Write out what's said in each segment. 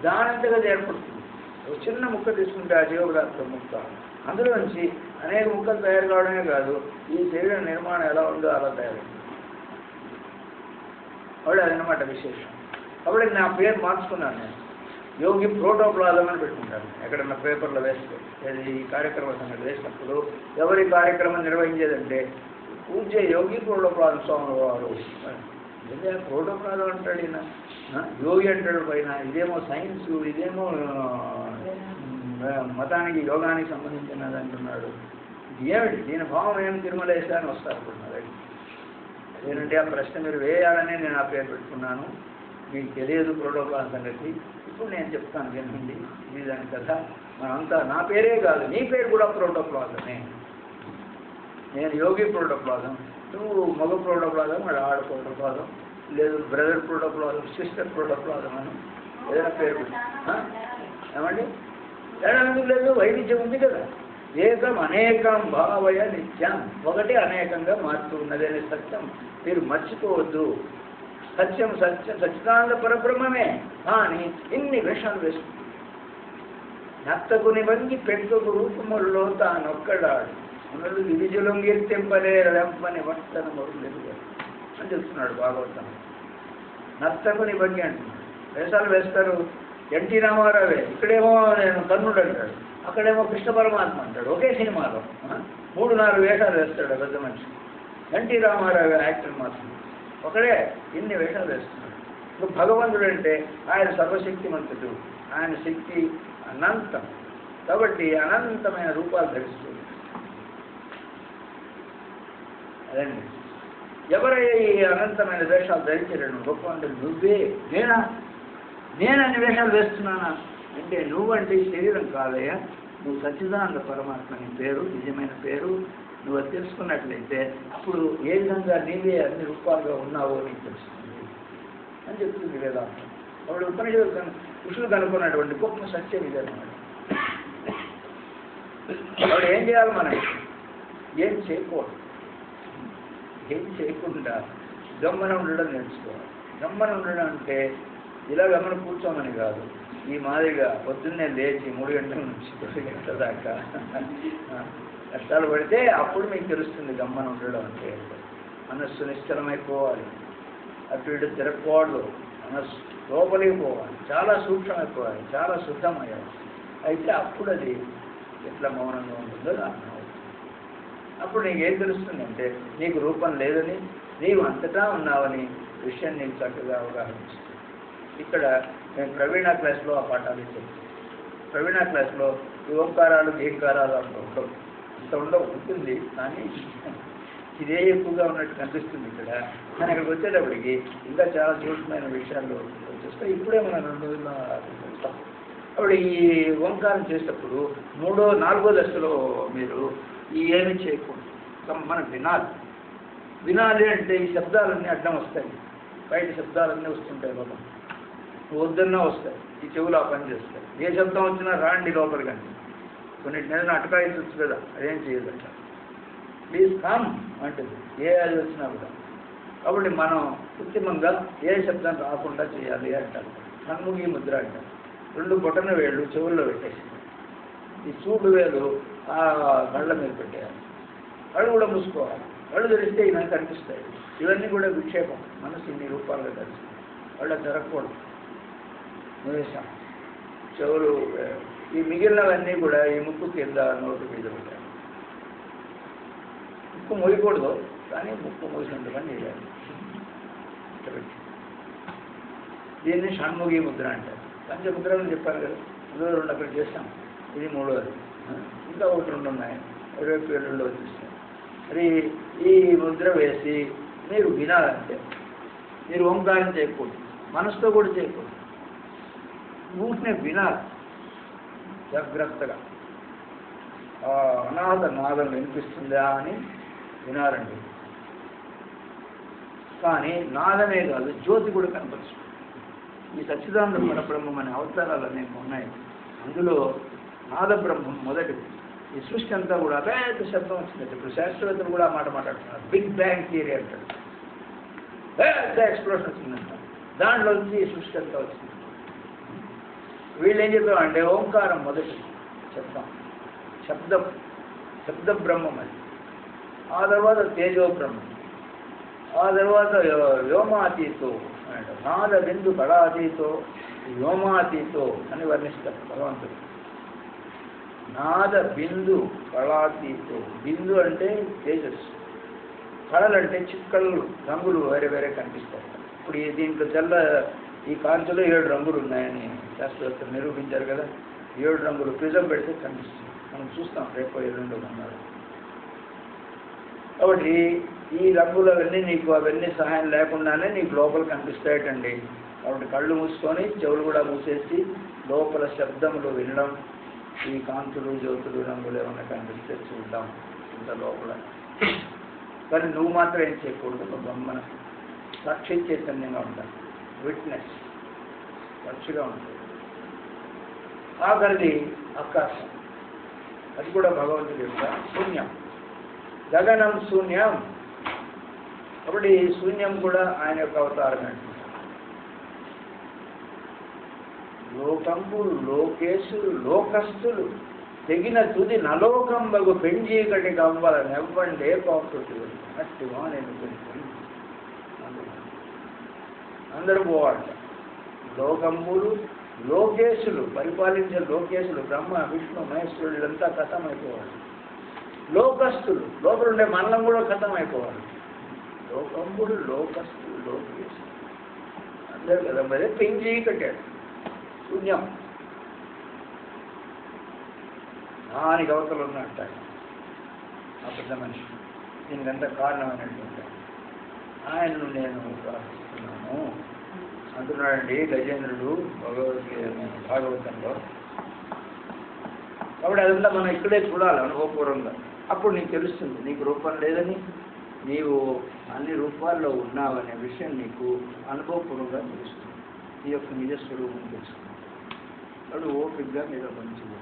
దానంతగా ఏర్పడుతుంది. ఒక చిన్న ముక్క తీసుకుంటే ఆ జీవపదార్థం ముక్క, అందులోంచి అనేక ముక్కలు తయారు కావడమే కాదు, ఈ శరీర నిర్మాణం ఎలా ఉందో అలా తయారైంది. అప్పుడు అదనమాట విశేషం. అప్పుడు నా పేరు మార్చుకున్నాను నేను, యోగి ప్రోటోప్లాజం అని పెట్టుకుంటాను. ఎక్కడన్నా పేపర్లో వేస్తే ఈ కార్యక్రమ సంగతి వేసినప్పుడు ఎవరి కార్యక్రమం నిర్వహించేదంటే పూజ్య యోగి ప్రోటోప్లాజం స్వామి వారు. ఇదే ప్రోటోప్లాజం అంటాడు ఈయన, యోగి అంటాడు పైన. ఇదేమో సైన్స్, ఇదేమో మతానికి యోగానికి సంబంధించినది అంటున్నాడు. ఇది ఏమిటి దీని భావం ఏమి? తిరుమలేశ అని వస్తారు ఇప్పుడు నా దగ్గర. అదేనంటే ఆ ప్రశ్న మీరు వేయాలనే నేను ఆ పేరు పెట్టుకున్నాను. మీకు తెలియదు ప్రోటోప్లాజం సంగతి, ఇప్పుడు నేను చెప్తాను వినండి. ఇది దాని కథ. మనంతా నా పేరే కాదు, నీ పేరు కూడా ప్రోటోప్లాజమే. నేను యోగి ప్రోటోప్లాజం, నువ్వు మగ ప్రోటోప్లాజం, వాడు ఆడ ప్రోటోప్లాజం, లేదు బ్రదర్ ప్రోటోప్లాజం, సిస్టర్ ప్రోటోప్లాజం అని ఏదైనా పేరు ఏమండి? తేడాందుకు లేదు, వైవిధ్యం ఉంది కదా. ఏకం అనేకం భావయ నిత్యం, ఒకటి అనేకంగా మారుతూ ఉన్నదనే సత్యం మీరు మర్చిపోవద్దు. సత్యం సత్యం సచ్చిదానంద పరబ్రహ్మమే. కానీ ఇన్ని వేషాలు వేస్తుంది. నత్తకుని వంగి పెట్టుకు రూపముల్లో తానొక్కడాడు అన్నది విధిజులొంగిర్తింపలే రంపని వర్తన మొదలు అని చెప్తున్నాడు భాగవతం. నత్తకుని వంగి అంటున్నాడు. వేషాలు వేస్తారు. ఎన్టీ రామారావే ఇక్కడేమో నేను కర్ణుడు అంటాడు, అక్కడేమో కృష్ణ పరమాత్మ అంటాడు. ఒకే సినిమాలో 3-4 వేషాలు వేస్తాడు పెద్ద మనిషి. ఎన్టీ రామారావు యాక్టర్ మాత్రం ఒకడే ఇన్ని వేషాలు వేస్తున్నాడు. ఇప్పుడు భగవంతుడు అంటే ఆయన సర్వశక్తిమంతుడు, ఆయన శక్తి అనంతం. కాబట్టి అనంతమైన రూపాలు ధరిస్తుంది. అదండి, ఎవరైనా ఈ అనంతమైన వేషాలు ధరించలేడు గొప్ప అంటే నువ్వే. నేనన్ని వేషాలు వేస్తున్నానా అంటే నువ్వంటే ఈ శరీరం కాదయ్యా, నువ్వు సచ్చిదానంద పరమాత్మ నీ పేరు, నిజమైన పేరు. నువ్వు అది తెలుసుకున్నట్లయితే అప్పుడు ఏ విధంగా నీవే అన్ని రూపాలుగా ఉన్నావో నీకు తెలుస్తుంది అని చెప్తుంది వేదాంతం. అప్పుడు ఉపనిషత్తు ఋషులు కనుక్కున్నటువంటి గొప్ప సత్యం ఇదన్నమాట. అప్పుడు ఏం చేయాలి? మనం ఏం చేయకూడదు. ఏం చేయకుండా గమ్మన ఉండడం నేర్చుకోవాలి. గమ్మన ఉండడం అంటే ఇలా గమ్మన కూర్చోమని కాదు, ఈ మాదిరిగా పొద్దున్నే లేచి 3 గంటల నుంచి 10 గంటల దాకా కష్టాలు పడితే అప్పుడు మీకు తెలుస్తుంది గమ్మన ఉండడం అంటే. మనస్సు నిశ్చలమైపోవాలి, అటు ఇటు తిరగకూడదు, మనస్సు లోపలికి పోవాలి, చాలా సూక్ష్మమైపోవాలి, చాలా శుద్ధమయ్యాలి. అయితే అప్పుడు అది ఎట్లా మౌనంగా ఉంటుందో అర్థం. అప్పుడు నీకు ఏం తెలుస్తుందంటే నీకు రూపం లేదని, నీవు అంతటా ఉన్నావని విషయం నీకు చక్కగా అవగాహిస్తుంది. ఇక్కడ మేము ప్రవీణ క్లాస్లో ఆ పాఠాలు ఇచ్చాము. ప్రవీణ క్లాస్లో ఈ ఓంకారాలు గీకారాలు అంత ఉండవు, ఇంత ఉండవు, ఉంటుంది కానీ ఇదే ఎక్కువగా ఉన్నట్టు కనిపిస్తుంది ఇక్కడ. కానీ అక్కడికి వచ్చేటప్పటికి ఇంకా చాలా సూక్ష్మమైన విషయాలు వచ్చేస్తాయి. ఇప్పుడే మనం 2 రోజుల్లో చూస్తాం. అప్పుడు ఈ ఓంకారం చేసేటప్పుడు 3వ 4వ దశలో మీరు ఈ ఏమి చేయకూడదు, మనం వినాలి. వినాలి అంటే ఈ శబ్దాలన్నీ అడ్డం వస్తాయి, బయట శబ్దాలన్నీ వస్తుంటాయి, లోపల వద్దన్నా వస్తాయి, ఈ చెవులు ఆ పని చేస్తాయి. ఏ శబ్దం వచ్చినా రాండి లోపలికి అండి. కొన్నిటి నెలలు అటకాయించవచ్చు కదా, అదేం చేయదంట. ప్లీజ్ కమ్ అంటుంది ఏ అది వచ్చినా కూడా. కాబట్టి మనం కృత్రిమంగా ఏ శబ్దం రాకుండా చేయాలి అంటారు. షణ్ముఖి ముద్ర అంటారు. 2 బొటన వేళ్ళు చెవుల్లో పెట్టేసి ఈ చూడు వేలు ఆ కళ్ళ మీద పెట్టేయాలి. కళ్ళు కూడా మూసుకోవాలి. కళ్ళు తెరిస్తే ఇవన్నీ కనిపిస్తాయి. ఇవన్నీ కూడా విక్షేపం, మనసు ఇన్ని రూపాలుగా తెలుస్తుంది. కళ్ళ జరగకూడదు, నివేశం. చెవులు ఈ మిగిలినవన్నీ కూడా ఈ ముక్కు కింద నోటు మీద పెట్టాలి. ముక్కు మోయకూడదు, కానీ ముక్కు మోసినంత పని చేయాలి. దీన్ని షణ్ముఖి ముద్ర అంటారు. పంచముద్రలు చెప్పారు కదా, 2 అక్కడ చేస్తాం, ఇది 3వది. ఇంకా 1 2 ఉన్నాయి, రేపు 7 వచ్చేస్తాయి. మరి ఈ ముద్ర వేసి మీరు వినాలంటే మీరు ఓంకారం చేయకూడదు, మనసుతో కూడా చేయకూడదు, ఊరినే వినాలి జాగ్రత్తగా. అనాథ నాదం వినిపిస్తుందా అని వినాలండి. కానీ నాదమే కాదు, జ్యోతి కూడా కనపరుస్తుంది. ఈ సచ్చిదానంద పరబ్రహ్మం అనే అవతారాలు అనేవి ఉన్నాయి. అందులో నాద బ్రహ్మం మొదటిది. ఈ సృష్టి అంతా కూడా పెద్ద శబ్దం వచ్చింది. ఇప్పుడు శాస్త్రవేత్తలు కూడా మాట మాట్లాడుతున్నారు. బిగ్ బ్యాంగ్ థియరీ అంటారు. పెద్ద ఎక్స్ప్లోషన్ వచ్చిందంట, దాంట్లో నుంచి ఈ సృష్టి అంతా వచ్చింది. వీళ్ళు ఏం చెప్పామంటే ఓంకారం మొదటి శబ్దం శబ్ద బ్రహ్మం అది. ఆ తర్వాత తేజో బ్రహ్మం, ఆ తర్వాత వ్యోమాతీతో అంటే నాద బిందు కళాతీతో వ్యోమాతీతో అని వర్ణిస్తారు భగవంతుడు. నాద బిందు కళాతీతో, బిందు అంటే తేజస్సు, కళలు అంటే చిక్కలు రంగులు వేరే వేరే కనిపిస్తాయి. ఇప్పుడు దీంట్లో ఈ కాంతిలో 7 రంగులు ఉన్నాయని శాస్త్రవేత్తలు నిరూపించారు కదా. 7 రంగులు ప్రిజం పెడితే కనిపిస్తుంది, మనం చూస్తాం రేపు 2 ఉన్నారు. కాబట్టి ఈ రంగులు అవన్నీ నీకు అవన్నీ సహాయం లేకుండానే నీకు లోపల కనిపిస్తాయటండి. కాబట్టి కళ్ళు మూసుకొని చెవులు కూడా మూసేసి లోపల శబ్దములు వినడం, ఈ కాంతులు జ్యోతులు రంగులు ఏమైనా కనిపిస్తే చూద్దాం ఇంత లోపల. కానీ నువ్వు మాత్రం ఏం చేయకూడదు, ఒక బ్రహ్మణ సాక్షి చైతన్యంగా ఉంటాను, విట్నెస్ సాక్షిగా ఉంటుంది. ఆఖరిది ఆకాశం, అది కూడా భగవంతుడి యొక్క శూన్యం, గగనం శూన్యం. కాబట్టి శూన్యం కూడా ఆయన యొక్క అవతారం అంటున్నారు. లోకంబులు లోకేశులు లోకస్తులు తెగిన తుది నలోకంబగు పెంజీకటి కవ్వాలని ఎవ్వండే పాకుతుంది అట్టివా నేను అందరూ పోవాలంట. లోకంబులు లోకేశులు పరిపాలించే లోకేశులు బ్రహ్మ విష్ణు మహేశ్వరుడు ఇదంతా ఖతమైపోవాలి. లోకస్తులు లోపల ఉండే మనలం కూడా ఖతమైపోవాలి. లోకంబులు లోకస్తులు లోకేశులు అందరూ కదా. మరి పెంచి కట్టాడు శూన్యం, దానికి అవతలు ఉన్నట్ట ఆ పెద్ద మనిషి. దీనికంతా కారణమైనటువంటి ఆయనను నేను ప్రార్థిస్తున్నాను అంటున్నాడండి గజేంద్రుడు భాగవతంలో. కాబట్టి అదంతా మనం ఇక్కడే చూడాలి అనుభవపూర్వంగా. అప్పుడు నీకు తెలుస్తుంది నీకు రూపం లేదని, నీవు అన్ని రూపాల్లో ఉన్నావనే విషయం నీకు అనుభవపూర్వంగా తెలుస్తుంది. నీ యొక్క నిజస్వరూపం తెలుస్తుంది. అప్పుడు ఓపికగా మీద మంచిది.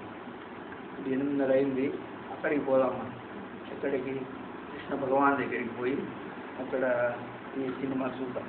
8:30 అయింది, అక్కడికి పోదామా. ఎక్కడికి? కృష్ణ భగవాన్ దగ్గరికి పోయి అక్కడ ఈ సినిమా చూద్దాం.